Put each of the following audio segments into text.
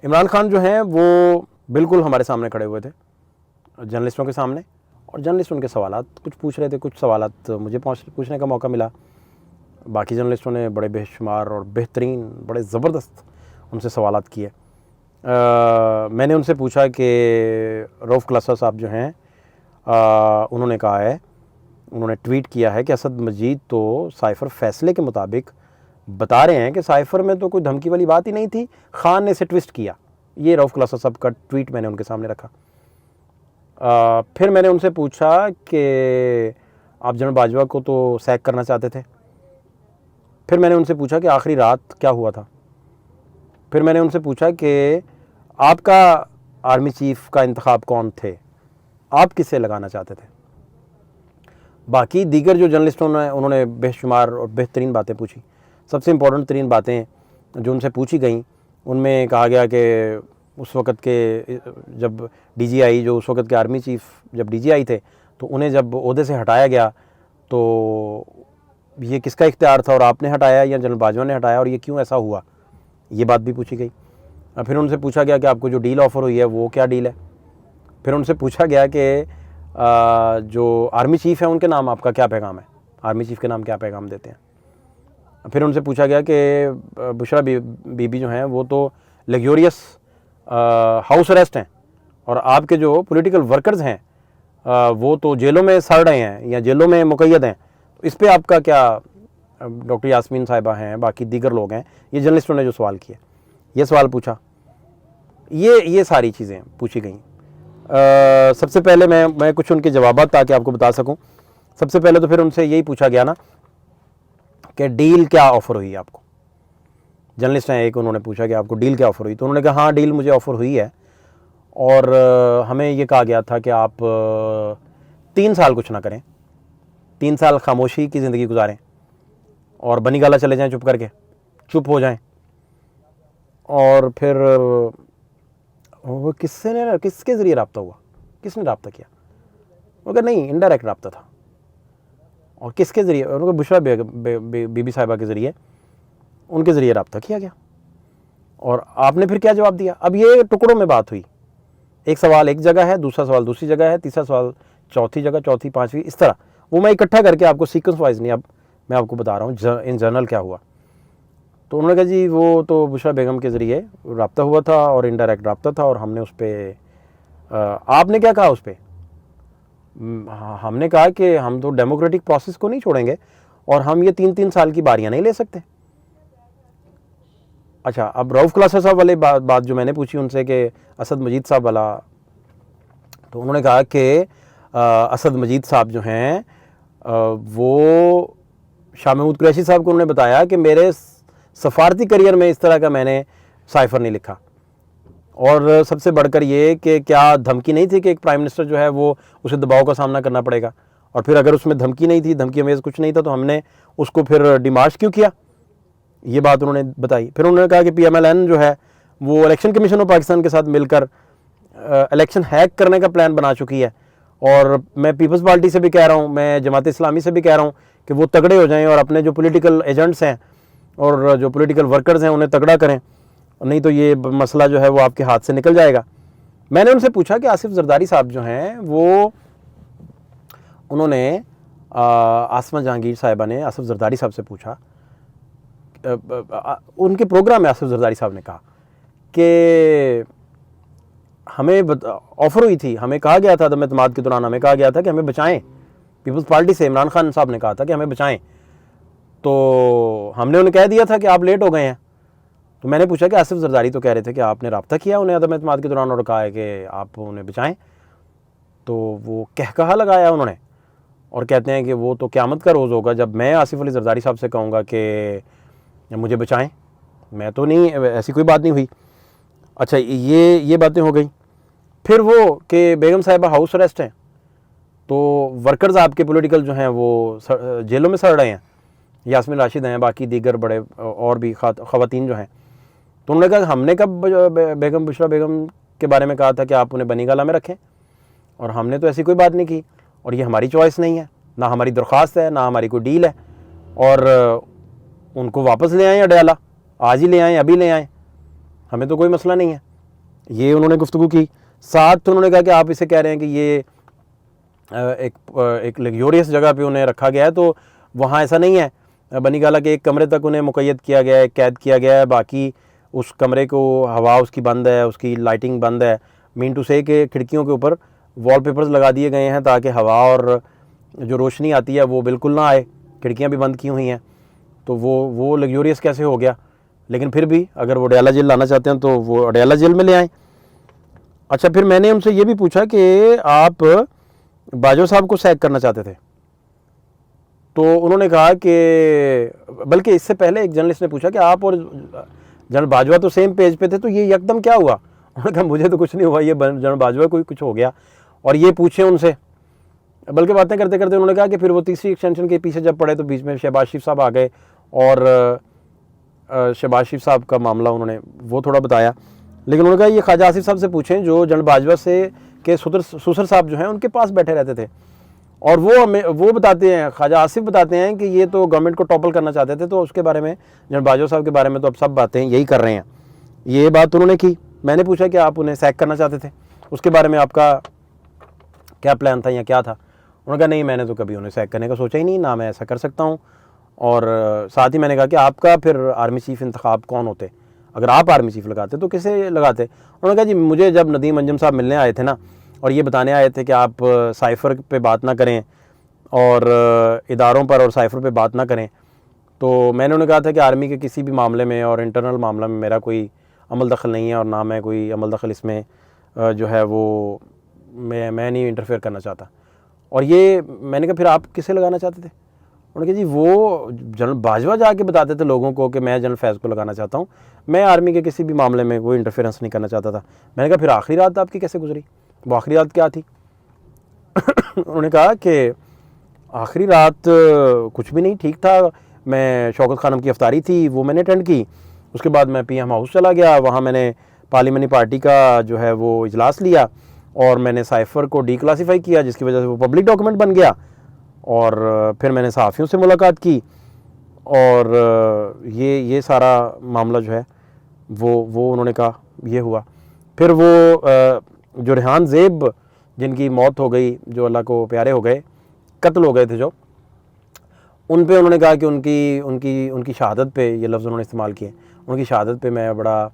इमरान खान जो हैं वो बिल्कुल हमारे सामने खड़े हुए थे, जर्नलिस्टों के सामने, और जर्नलिस्ट उनके सवालात कुछ पूछ रहे थे, कुछ सवालात मुझे पूछने का मौका मिला। बाकी जर्नलिस्टों ने बड़े बेशुमार और बेहतरीन, बड़े ज़बरदस्त उनसे सवालात किए। मैंने उनसे पूछा कि रऊफ़ क्लासा साहब जो हैं, उन्होंने कहा है, उन्होंने ट्वीट किया है कि असद मजीद तो साइफ़र फ़ैसले के मुताबिक बता रहे हैं कि साइफ़र में तो कोई धमकी वाली बात ही नहीं थी, खान ने इसे ट्विस्ट किया। ये रऊफ़ क्लासा साहब का ट्वीट मैंने उनके सामने रखा। फिर मैंने उनसे पूछा कि आप जनरल बाजवा को तो सैक करना चाहते थे। फिर मैंने उनसे पूछा कि आखिरी रात क्या हुआ था। फिर मैंने उनसे पूछा कि आपका आर्मी चीफ़ का इंतखाब कौन थे, आप किसे लगाना चाहते थे। बाकी दीगर जो जर्नलिस्टों ने, उन्होंने बेशुमार और बेहतरीन बातें पूछी। सबसे इम्पोर्टेंट तरीन बातें जो उनसे पूछी गई, उनमें कहा गया कि उस वक़्त के जब DGI, जो उस वक़्त के आर्मी चीफ़ जब DGI थे, तो उन्हें जब ओहदे से हटाया गया तो ये किसका इख्तियार था, और आपने हटाया या जनरल बाजवा ने हटाया, और ये क्यों ऐसा हुआ, ये बात भी पूछी गई। फिर उनसे पूछा गया कि आपको जो डील ऑफ़र हुई है वो क्या डील है। फिर उनसे पूछा गया कि जो आर्मी चीफ़ है उनके नाम आपका क्या पैगाम है, आर्मी चीफ़ के नाम क्या पैगाम देते हैं। फिर उनसे पूछा गया कि बुशरा बीबी जो हैं वो तो लग्जूरियस हाउस अरेस्ट हैं, और आपके जो पॉलिटिकल वर्कर्स हैं वो तो जेलों में सड़ रहे हैं या जेलों में मुक़य्यद हैं। इस पे आपका क्या, डॉक्टर यास्मीन साहिबा हैं, बाकी दीगर लोग हैं, ये जर्नलिस्टों ने जो सवाल किए, ये सवाल पूछा, ये सारी चीज़ें पूछी गई। सबसे पहले मैं कुछ उनके जवाबात ताकि आपको बता सकूं। सबसे पहले तो फिर उनसे यही पूछा गया ना कि डील क्या ऑफ़र हुई आपको। जर्नलिस्ट हैं एक, उन्होंने पूछा कि आपको डील क्या ऑफ़र हुई, तो उन्होंने कहा हाँ डील मुझे ऑफ़र हुई है, और हमें ये कहा गया था कि आप 3 साल कुछ ना करें, 3 साल खामोशी की ज़िंदगी गुजारें और बनी गाला चले जाएं, चुप करके चुप हो जाएं। और फिर वो किसके ज़रिए रब्ता हुआ, किसने रब्ता किया, वो कहा नहीं इनडायरेक्ट रब्ता था। और किसके ज़रिए, उनको बुशरा बीबी साहिबा के ज़रिए, उनके ज़रिए रब्ता किया गया। और आपने फिर क्या जवाब दिया। अब ये टुकड़ों में बात हुई, एक सवाल एक जगह है, दूसरा सवाल दूसरी जगह है, तीसरा सवाल चौथी जगह, चौथी पाँचवीं, इस तरह। वो मैं इकट्ठा करके आपको सीक्वेंस वाइज नहीं, अब मैं आपको बता रहा हूँ इन जनरल क्या हुआ। तो उन्होंने कहा जी वो तो बुशरा बेगम के ज़रिए रब्ता हुआ था और इनडायरेक्ट रब्ता था, और हमने उस पर, आपने क्या कहा उस पर। हमने कहा कि हम तो डेमोक्रेटिक प्रोसेस को नहीं छोड़ेंगे और हम ये 3-3 साल की बारियां नहीं ले सकते। अच्छा, अब रऊफ़ क्लासा साहब वाले बात जो मैंने पूछी उनसे कि असद मजीद साहब वाला, तो उन्होंने कहा कि असद मजीद साहब जो हैं वो शाह महमूद कुरैशी साहब को उन्होंने बताया कि मेरे सफारती करियर में इस तरह का मैंने साइफ़र नहीं लिखा। और सबसे बढ़कर ये कि क्या धमकी नहीं थी कि एक प्राइम मिनिस्टर जो है वो उसे दबाव का सामना करना पड़ेगा, और फिर अगर उसमें धमकी नहीं थी, धमकी अमेज़ कुछ नहीं था, तो हमने उसको फिर डिमार्च क्यों किया, ये बात उन्होंने बताई। फिर उन्होंने कहा कि PMLN जो है वो इलेक्शन कमीशन ऑफ पाकिस्तान के साथ मिलकर इलेक्शन हैक करने का प्लान बना चुकी है, और मैं पीपल्स पार्टी से भी कह रहा हूँ, मैं जमात इस्लामी से भी कह रहा हूँ कि वो तगड़े हो जाएँ और अपने जो पॉलिटिकल एजेंट्स हैं और जो पॉलिटिकल वर्कर्स हैं उन्हें तगड़ा करें, नहीं तो ये मसला जो है वो आपके हाथ से निकल जाएगा। मैंने उनसे पूछा कि आसिफ जरदारी साहब जो हैं वो, उन्होंने आसमा जहांगीर साहिबा ने आसिफ जरदारी साहब से पूछा, उनके प्रोग्राम में आसिफ जरदारी साहब ने कहा कि हमें ऑफ़र हुई थी, हमें कहा गया था, एतमाद के दौरान हमें कहा गया था कि हमें बचाएं, पीपल्स पार्टी से इमरान खान साहब ने कहा था कि हमें बचाएं, तो हमने उन्हें कह दिया था कि आप लेट हो गए हैं। तो मैंने पूछा कि आसिफ जरदारी तो कह रहे थे कि आपने रब्ता किया उन्हें अदम एतमाद के दौरान और कहा है कि आप उन्हें बचाएं, तो वो कहकहा लगाया उन्होंने, और कहते हैं कि वो तो क़यामत का रोज़ होगा जब मैं आसिफ अली जरदारी साहब से कहूँगा कि मुझे बचाएं। मैं तो नहीं, ऐसी कोई बात नहीं हुई। अच्छा, ये बातें हो गई। फिर वो कि बेगम साहिबा हाउस अरेस्ट हैं, तो वर्कर्स आपके पॉलिटिकल जो हैं वो जेलों में सड़ रहे हैं, यास्मीन राशिद हैं, बाकी दीगर बड़े और भी ख़वातीन जो हैं। तो उन्होंने कहा हमने कब बेगम बुशरा बेगम के बारे में कहा था कि आप उन्हें बनी गाला में रखें, और हमने तो ऐसी कोई बात नहीं की, और ये हमारी चॉइस नहीं है, ना हमारी दरख्वास्त है, ना हमारी कोई डील है, और उनको वापस ले आएँ अडयाला, आज ही ले आएँ, अभी ले आएँ, हमें तो कोई मसला नहीं है। ये उन्होंने गुफ्तगू की। साथ तो उन्होंने कहा कि आप इसे कह रहे हैं कि ये एक लग्जोरियस जगह पे उन्हें रखा गया है, तो वहाँ ऐसा नहीं है। बनी गाला के एक कमरे तक उन्हें मुक़य्यद किया गया है, कैद किया गया है, बाकी उस कमरे को हवा उसकी बंद है, उसकी लाइटिंग बंद है। मीन टू से कि खिड़कियों के ऊपर वॉलपेपर्स लगा दिए गए हैं ताकि हवा और जो रोशनी आती है वो बिल्कुल ना आए, खिड़कियाँ भी बंद की हुई हैं। तो वो लग्जोरियस कैसे हो गया? लेकिन फिर भी अगर वो अडयाला जेल लाना चाहते हैं तो वो अडयाला जेल में ले आएँ। अच्छा, फिर मैंने उनसे ये भी पूछा कि आप बाजवा साहब को सैक करना चाहते थे? तो उन्होंने कहा कि, बल्कि इससे पहले एक जर्नलिस्ट ने पूछा कि आप और जनरल बाजवा तो सेम पेज पे थे, तो ये एकदम क्या हुआ? उन्होंने कहा मुझे तो कुछ नहीं हुआ, ये जनरल बाजवा को कुछ हो गया और ये पूछे उनसे। बल्कि बातें करते करते उन्होंने कहा कि फिर वो तीसरी एक्सटेंशन के पीछे जब पड़े तो बीच में शहबाज शरीफ साहब आ गए और शहबाज शरीफ साहब का मामला उन्होंने वो थोड़ा बताया। लेकिन उन्होंने कहा ये ख्वाजा आसिफ साहब से पूछें जो जनरल बाजवा से के सुसर साहब जो हैं उनके पास बैठे रहते थे, और वो बताते हैं, ख्वाजा आसिफ बताते हैं कि ये तो गवर्नमेंट को टॉपल करना चाहते थे, तो उसके बारे में जनरल बाजवा साहब के बारे में तो अब सब बातें यही कर रहे हैं। ये बात उन्होंने की। मैंने पूछा कि आप उन्हें सैक करना चाहते थे, उसके बारे में आपका क्या प्लान था या क्या था? उन्होंने कहा नहीं, मैंने तो कभी उन्हें सैक करने का सोचा ही नहीं, ना मैं ऐसा कर सकता हूँ। और साथ ही मैंने कहा कि आपका फिर आर्मी चीफ इंतखाब कौन होते? अगर आप आर्मी चीफ लगाते तो किसे लगाते? उन्होंने कहा जी मुझे जब नदीम अंजुम साहब मिलने आए थे ना, और ये बताने आए थे कि आप साइफ़र पे बात ना करें और इदारों पर और साइफ़र पे बात ना करें, तो मैंने उन्हें कहा था कि आर्मी के किसी भी मामले में और इंटरनल मामला में मेरा कोई अमल दखल नहीं है और ना मैं कोई अमल दखल इसमें जो है वो मैं नहीं इंटरफेयर करना चाहता। और ये मैंने कहा फिर आप किसे लगाना चाहते थे? उन्होंने कहा जी वो जनरल बाजवा जाके बताते थे लोगों को कि मैं जनरल फैज़ को लगाना चाहता हूँ, मैं आर्मी के किसी भी मामले में कोई इंटरफेरेंस नहीं करना चाहता था। मैंने कहा फिर आखिरी रात आपकी कैसे गुजरी? वो आखिरी रात क्या थी? उन्होंने कहा कि आखिरी रात कुछ भी नहीं, ठीक था। मैं शौकत खानम की अफ्तारी थी, वो मैंने अटेंड की। उसके बाद मैं PM हाउस चला गया, वहाँ मैंने पार्लियामेंट्री पार्टी का जो है वो इजलास लिया और मैंने साइफ़र को डीक्लासीफाई किया, जिसकी वजह से वो पब्लिक डॉक्यूमेंट बन गया। और फिर मैंने सहाफ़ियों से मुलाकात की और ये सारा मामला जो है वो उन्होंने कहा ये हुआ। फिर वो जो रेहान ज़ेब जिनकी मौत हो गई, जो अल्लाह को प्यारे हो गए, कत्ल हो गए थे जो, उन पे उन्होंने कहा कि उनकी उनकी उनकी शहादत पे, ये लफ्ज़ उन्होंने इस्तेमाल किए, उनकी शहादत पे मैं बड़ा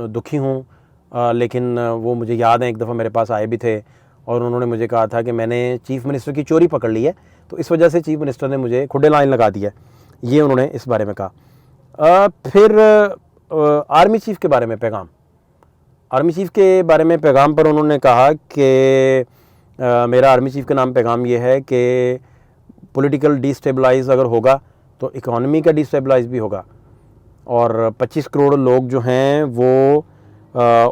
दुखी हूँ। लेकिन वो मुझे याद है एक दफ़ा मेरे पास आए भी थे और उन्होंने मुझे कहा था कि मैंने चीफ़ मिनिस्टर की चोरी पकड़ ली है, तो इस वजह से चीफ़ मिनिस्टर ने मुझे खुडे लाइन लगा दिया। ये उन्होंने इस बारे में कहा। फिर आर्मी चीफ़ के बारे में पैगाम, आर्मी चीफ़ के बारे में पैगाम पर उन्होंने कहा कि मेरा आर्मी चीफ़ के नाम पैगाम ये है कि पॉलिटिकल डिस्टेबलाइज अगर होगा तो इकॉनमी का डिस्टेबलाइज भी होगा, और 25 करोड़ लोग जो हैं वो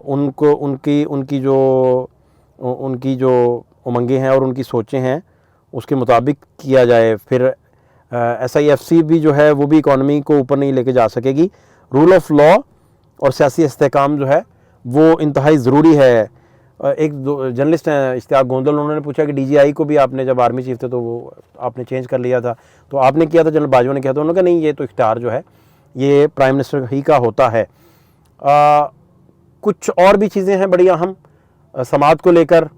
उनको उनकी जो उमंगें हैं और उनकी सोचें हैं उसके मुताबिक किया जाए। फिर SIFC भी जो है वो भी इकॉनमी को ऊपर नहीं लेके जा सकेगी। रूल ऑफ लॉ और सियासी इस्तेहकाम जो है वो इंतहाई ज़रूरी है। एक जर्नलिस्ट हैं इश्तियाक गोंदल, उन्होंने पूछा कि DGI को भी आपने जब आर्मी चीफ थे तो वो आपने चेंज कर लिया था, तो आपने किया था, जनरल बाजवा ने किया था? उन्होंने कहा नहीं, ये तो इख्तियार जो है ये प्राइम मिनिस्टर ही का होता है। कुछ और भी चीज़ें हैं बड़ी अहम समात को लेकर,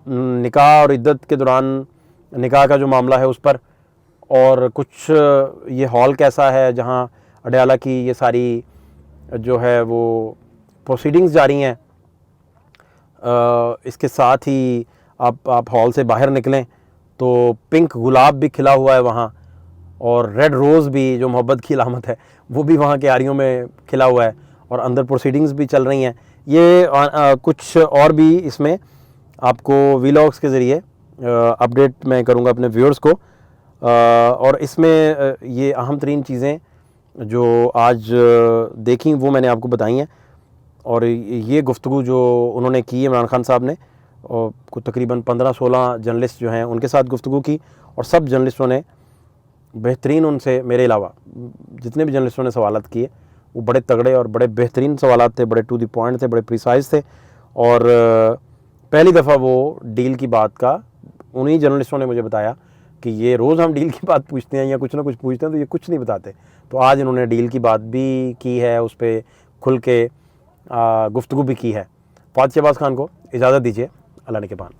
निकाह और इद्दत के दौरान निकाह का जो मामला है उस पर, और कुछ ये हॉल कैसा है जहाँ अडयाला की ये सारी जो है वो प्रोसीडिंग्स जारी हैं। इसके साथ ही आप हॉल से बाहर निकलें तो पिंक गुलाब भी खिला हुआ है वहाँ, और रेड रोज़ भी जो मोहब्बत की अलामत है वो भी वहाँ के आरियों में खिला हुआ है, और अंदर प्रोसीडिंग्स भी चल रही हैं। ये कुछ और भी इसमें आपको वीलॉग्स के ज़रिए अपडेट मैं करूँगा अपने व्यूअर्स को। और इसमें ये अहम तरीन चीज़ें जो आज देखी वो मैंने आपको बताई हैं। और ये गुफ्तगू जो उन्होंने की इमरान खान साहब ने, और तकरीबन 15-16 जर्नलिस्ट जो हैं उनके साथ गुफ्तगू की, और सब जर्नलिस्टों ने बेहतरीन, उनसे मेरे अलावा जितने भी जर्नलिस्टों ने सवालात किए वो बड़े तगड़े और बड़े बेहतरीन सवालात थे, बड़े टू द पॉइंट थे, बड़े प्रिसाइज थे। और पहली दफ़ा वो डील की बात का उन्हीं जर्नलिस्टों ने मुझे बताया कि ये रोज़ हम डील की बात पूछते हैं या कुछ ना कुछ पूछते हैं तो ये कुछ नहीं बताते, तो आज इन्होंने डील की बात भी की है, उस पर खुल के गुफ्तगू भी की है। फौज शहबाज खान को इजाज़त दीजिए, अल्लाह ने के पान।